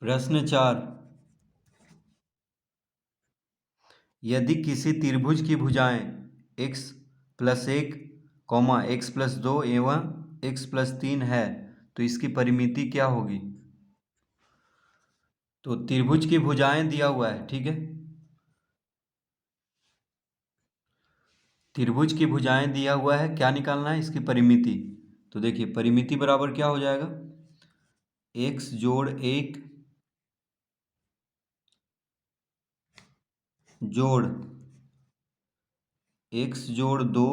प्रश्न 4। यदि किसी त्रिभुज की भुजाएं x+1, x+2 एवं x+3 है तो इसकी परिमिति क्या होगी। तो त्रिभुज की भुजाएं दिया हुआ है, ठीक है। त्रिभुज की भुजाएं दिया हुआ है, क्या निकालना है, इसकी परिमिति। तो देखिए परिमिति बराबर क्या हो जाएगा, x+1 जोड़ x+2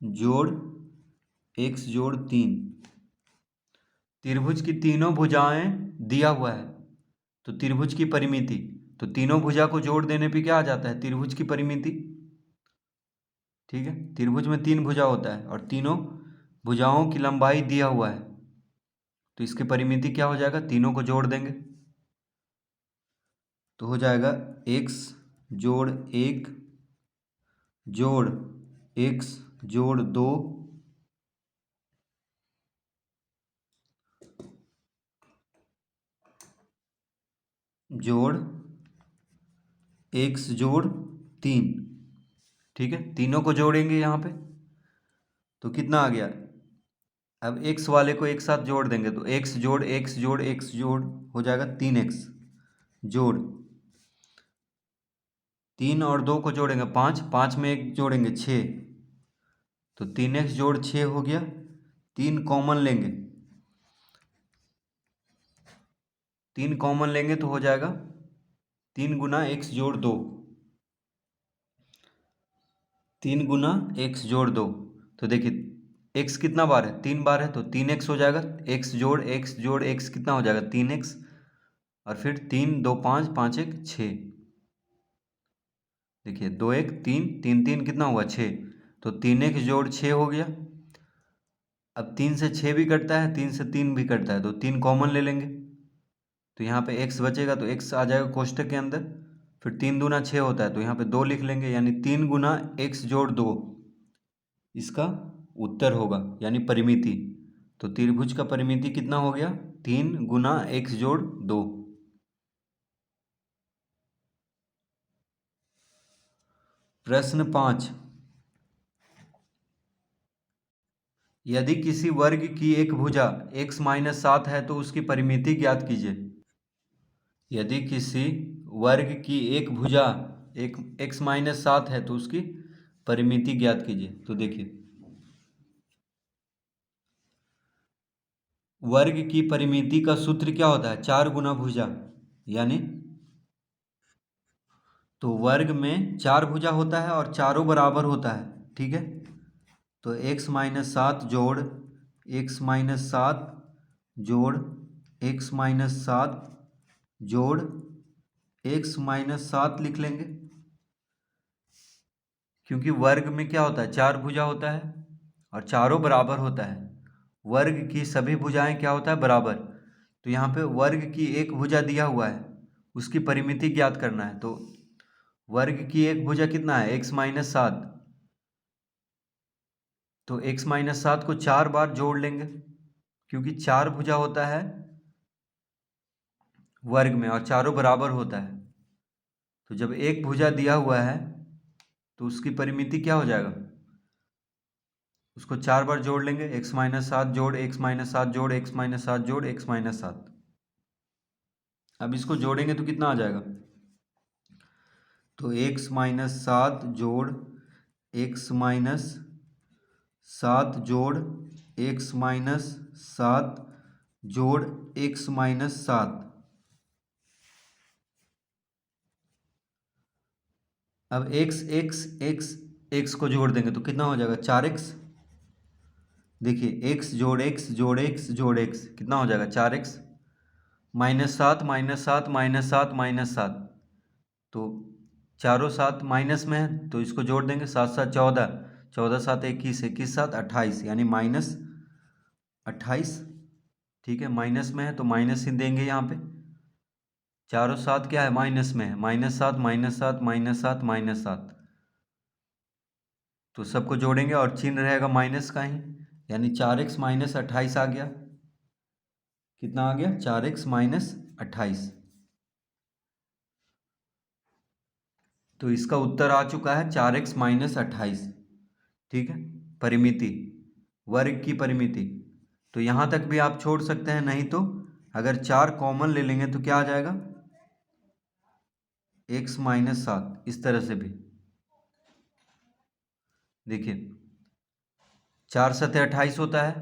जोड़ x+3। त्रिभुज की तीनों भुजाएं दिया हुआ है तो त्रिभुज की परिमिति, तो तीनों भुजा को जोड़ देने पे क्या आ जाता है, त्रिभुज की परिमिति। ठीक है, त्रिभुज में 3 भुजा होता है और तीनों भुजाओं की लंबाई दिया हुआ है तो इसकी परिमिति क्या हो जाएगा, तीनों को जोड़ देंगे तो हो जाएगा x+1 जोड़ x+2 जोड़ x+3। ठीक है, तीनों को जोड़ेंगे यहाँ पे तो कितना आ गया। अब x वाले को एक साथ जोड़ देंगे तो x जोड़ x जोड़ x जोड़ हो जाएगा 3x जोड़ 3 और 2 को जोड़ेंगे 5, 5 में 1 जोड़ेंगे 6 तो 3x जोड़ 6 हो गया। 3 कॉमन लेंगे, 3 कॉमन लेंगे तो हो जाएगा 3 गुना x जोड़ 2, 3 गुना x जोड़ 2। तो देखिए x कितना बार है, 3 बार है तो 3x हो जाएगा। x जोड़ x कितना हो जाएगा 3x और फिर 3 2 5 5 1 6। देखिए 2 1 3 3 3 कितना हुआ 6 तो 3x जोड़ 6 हो गया। अब 3 से 6 भी कटता है, 3 से 3 भी कटता है तो 3 कॉमन ले लेंगे तो यहाँ पे x बचेगा तो x आ जाएगा कोष्टक के अंदर। फिर 3 दूना 6 होता है तो यहाँ पे 2 लिख लेंगे यानी 3 गुना x जोड़ 2 इसका उत्तर होगा यानी परिमिति। तो त्रिभुज का परिमिति कितना हो गया, 3 गुना x जोड़ 2। प्रश्न 5। यदि किसी वर्ग की एक भुजा x-7 है तो उसकी परिमिति ज्ञात कीजिए। यदि किसी वर्ग की एक भुजा एक x-7 है तो उसकी परिमिति ज्ञात कीजिए। तो देखिए वर्ग की परिमिति का सूत्र क्या होता है, 4 गुना भुजा, यानी तो वर्ग में 4 भुजा होता है और चारों बराबर होता है। ठीक है, तो x-7 जोड़ x-7 जोड़ x-7 जोड़ x-7 लिख लेंगे क्योंकि वर्ग में क्या होता है, 4 भुजा होता है और चारों बराबर होता है। वर्ग की सभी भुजाएं क्या होता है, बराबर। तो यहाँ पे वर्ग की एक भुजा दिया हुआ है उसकी परिमिति ज्ञात करना है। तो वर्ग की एक भुजा कितना है, x-7, तो x-7 को 4 बार जोड़ लेंगे क्योंकि 4 भुजा होता है वर्ग में और चारों बराबर होता है। तो जब एक भुजा दिया हुआ है तो उसकी परिमिति क्या हो जाएगा, उसको 4 बार जोड़ लेंगे, x-7 जोड़ x-7 जोड़ x-7 जोड़ x-7। अब इसको जोड़ेंगे तो कितना आ जाएगा, तो x-7 जोड़ x-7 जोड़ x-7 जोड़ x-7। अब x को जोड़ देंगे तो कितना हो जाएगा, 4x। देखिए x जोड़ x जोड़ x जोड़ x कितना हो जाएगा, 4x। -7 -7 -7 -7 तो चारों 7 माइनस में है तो इसको जोड़ देंगे, 7 7 14, 14 7 21, 21 7 28 यानी -28। ठीक है, माइनस में है तो माइनस ही देंगे यहाँ पे। चारों 7 क्या है, माइनस में है, -7 -7 -7 -7 तो सबको जोड़ेंगे और चिन्ह रहेगा माइनस का ही, यानी 4x - 28 आ गया। कितना आ गया 4x-28। तो इसका उत्तर आ चुका है 4x-28। ठीक है, परिमिति, वर्ग की परिमिति। तो यहाँ तक भी आप छोड़ सकते हैं, नहीं तो अगर 4 कॉमन ले लेंगे तो क्या आ जाएगा x-7, इस तरह से भी। देखिए 4 सत्ते 28 होता है,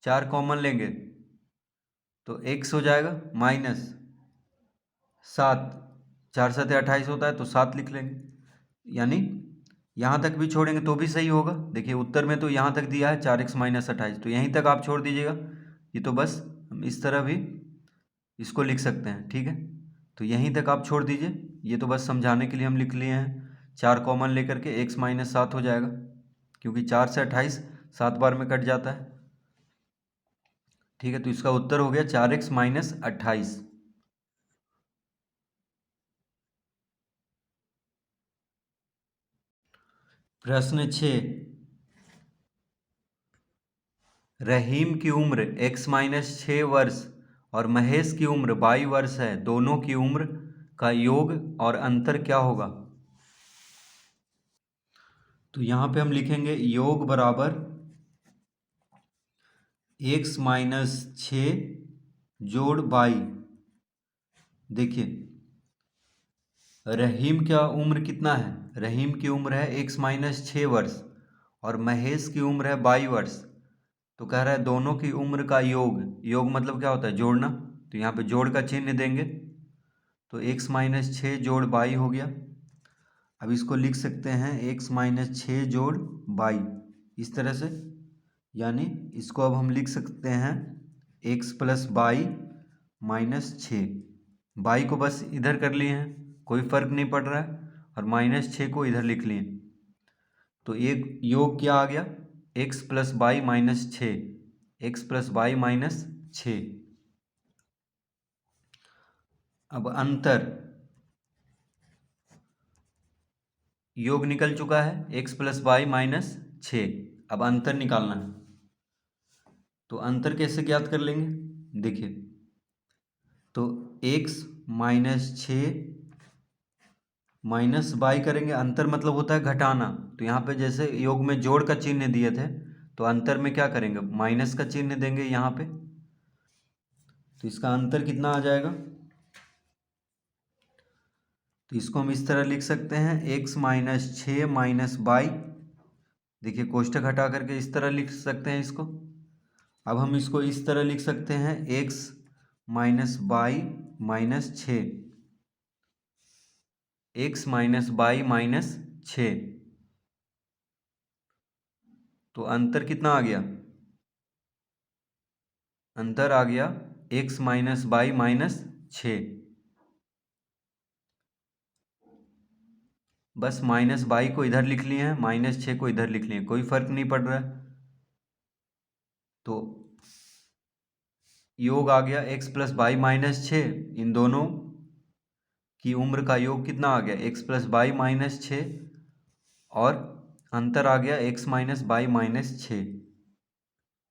4 कॉमन लेंगे तो x हो जाएगा -7, 4 सत्ते 28 होता है तो 7 लिख लेंगे। यानी यहाँ तक भी छोड़ेंगे तो भी सही होगा। देखिए उत्तर में तो यहाँ तक दिया है 4x-28, तो यहीं तक आप छोड़ दीजिएगा। ये तो बस हम इस तरह भी इसको लिख सकते हैं। ठीक है, तो यहीं तक आप छोड़ दीजिए, ये तो बस समझाने के लिए हम लिख लिए हैं। 4 कॉमन लेकर के x-7 हो जाएगा, क्योंकि 4 से 28 7 बार में कट जाता है। ठीक है, तो इसका उत्तर हो गया 4x-28। प्रश्न 6, रहीम की उम्र x-6 वर्ष और महेश की उम्र 22 वर्ष है। दोनों की उम्र का योग और अंतर क्या होगा? तो यहाँ पे हम लिखेंगे योग बराबर x-6 जोड़ 22। देखिए रहीम का उम्र कितना है, रहीम की उम्र है x-6 वर्ष और महेश की उम्र है 22 वर्ष। तो कह रहा है दोनों की उम्र का योग, योग मतलब क्या होता है जोड़ना, तो यहाँ पे जोड़ का चिन्ह देंगे तो x-6 जोड़ 22 हो गया। अब इसको लिख सकते हैं x-6 जोड़ 22 इस तरह से, यानी इसको अब हम लिख सकते हैं x + 22 - 6। 22 को बस इधर कर लिए हैं, कोई फर्क नहीं पड़ रहा है, और -6 को इधर लिख लिए। तो एक योग क्या आ गया x + 22 - 6, x + 22 - 6। अब अंतर, योग निकल चुका है x + 22 - 6। अब अंतर निकालना है, तो अंतर कैसे ज्ञात कर लेंगे? देखिए तो x - 6 -22 करेंगे, अंतर मतलब होता है घटाना। तो यहाँ पे जैसे योग में जोड़ का चिन्ह दिए थे, तो अंतर में क्या करेंगे माइनस का चिन्ह देंगे यहाँ पे। तो इसका अंतर कितना आ जाएगा, तो इसको हम इस तरह लिख सकते हैं x - 6 - 22। देखिए कोष्ठक हटा करके इस तरह लिख सकते हैं इसको। अब हम इसको इस तरह लिख सकते हैं x - 22 - 6, x - 22 - 6। तो अंतर कितना आ गया, अंतर आ गया x - 22 - 6। बस -22 को इधर लिख लिए हैं, -6 को इधर लिख लिए, कोई फर्क नहीं पड़ रहा है। तो योग आ गया x + 22 - 6, इन दोनों की उम्र का योग कितना आ गया x + 22 - 6, और अंतर आ गया x - 22 - 6।